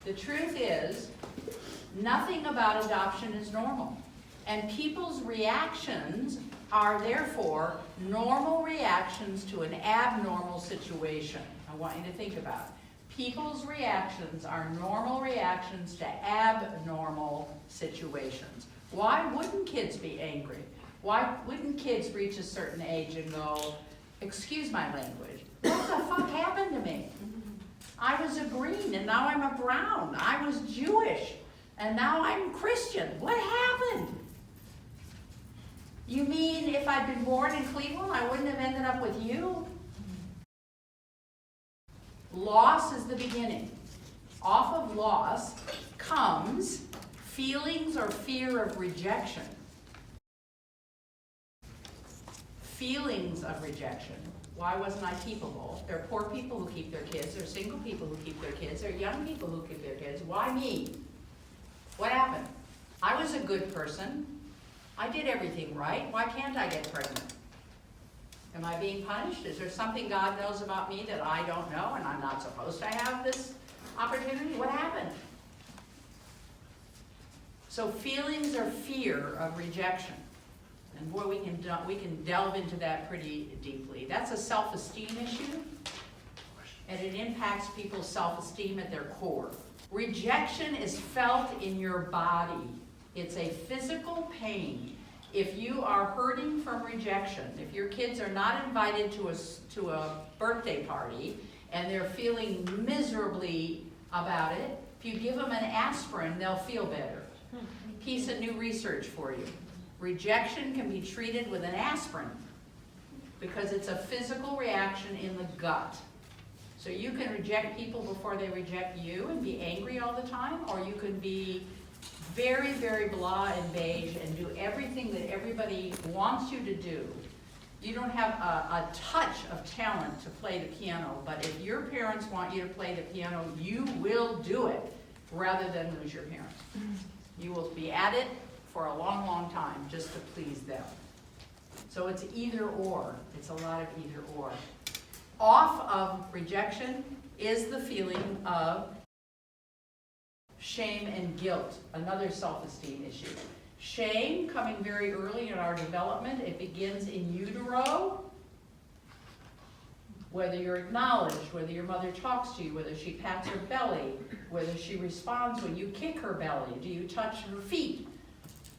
The truth is, nothing about adoption is normal. And people's reactions are therefore normal reactions to an abnormal situation. I want you to think about it. People's reactions are normal reactions to abnormal situations. Why wouldn't kids be angry? Why wouldn't kids reach a certain age and go, excuse my language, what the fuck happened to me? I was a green and now I'm a brown. I was Jewish and now I'm Christian. What happened? You mean if I'd been born in Cleveland, I wouldn't have ended up with you? Loss is the beginning. Off of loss comes feelings or fear of rejection. Feelings of rejection. Why wasn't I keepable? There are poor people who keep their kids. There are single people who keep their kids. There are young people who keep their kids. Why me? What happened? I was a good person. I did everything right. Why can't I get pregnant? Am I being punished? Is there something God knows about me that I don't know and I'm not supposed to have this opportunity? What happened? So feelings are fear of rejection. And boy, we can delve into that pretty deeply. That's a self-esteem issue, and it impacts people's self-esteem at their core. Rejection is felt in your body. It's a physical pain. If you are hurting from rejection, if your kids are not invited to a birthday party and they're feeling miserably about it, if you give them an aspirin, they'll feel better. Piece of new research for you. Rejection can be treated with an aspirin because it's a physical reaction in the gut. So you can reject people before they reject you and be angry all the time, or you can be very, very blah and beige and do everything that everybody wants you to do. You don't have a touch of talent to play the piano, but if your parents want you to play the piano, you will do it rather than lose your parents. You will be at it for a long, long time just to please them. So it's either or. It's a lot of either or. Off of rejection is the feeling of shame and guilt, another self-esteem issue. Shame coming very early in our development. It begins in utero. Whether you're acknowledged, whether your mother talks to you, whether she pats her belly, whether she responds when you kick her belly, do you touch her feet?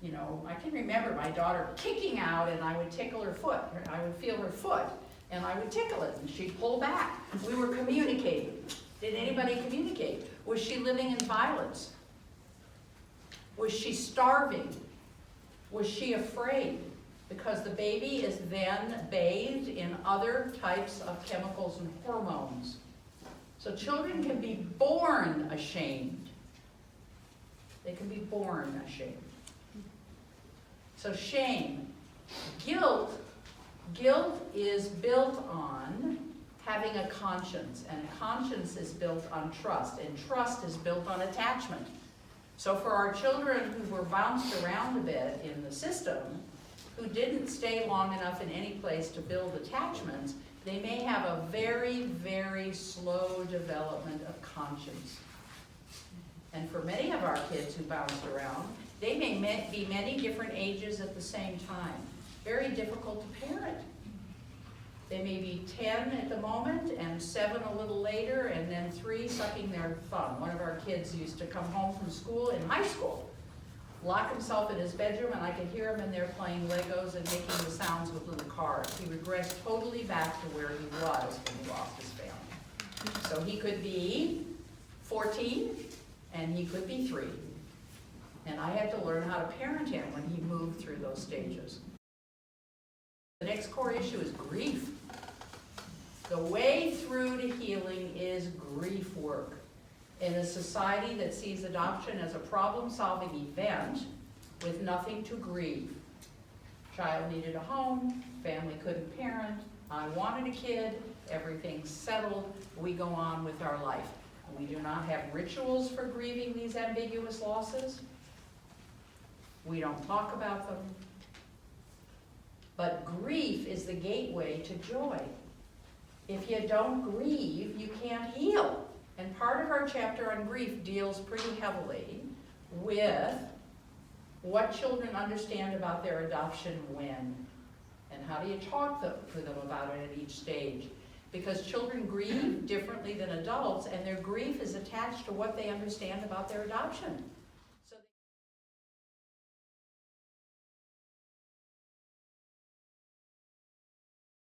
You know, I can remember my daughter kicking out and I would tickle her foot. I would feel her foot and I would tickle it and she'd pull back. We were communicating. Did anybody communicate? Was she living in violence? Was she starving? Was she afraid? Because the baby is then bathed in other types of chemicals and hormones. So children can be born ashamed. They can be born ashamed. So shame. Guilt is built on having a conscience, and a conscience is built on trust, and trust is built on attachment. So for our children who were bounced around a bit in the system, who didn't stay long enough in any place to build attachments, they may have a very, very slow development of conscience. And for many of our kids who bounced around, they may be many different ages at the same time. Very difficult to parent. They may be 10 at the moment and 7 a little later and then 3 sucking their thumb. One of our kids used to come home from school in high school, lock himself in his bedroom, and I could hear him in there playing Legos and making the sounds with little cars. He regressed totally back to where he was when he lost his family. So he could be 14 and he could be 3. And I had to learn how to parent him when he moved through those stages. The next core issue is grief. The way through to healing is grief work. In a society that sees adoption as a problem-solving event with nothing to grieve. Child needed a home, family couldn't parent, I wanted a kid, everything's settled, we go on with our life. We do not have rituals for grieving these ambiguous losses. We don't talk about them. But grief is the gateway to joy. If you don't grieve, you can't heal. And part of our chapter on grief deals pretty heavily with what children understand about their adoption when, and how do you talk to them about it at each stage. Because children grieve differently than adults, and their grief is attached to what they understand about their adoption.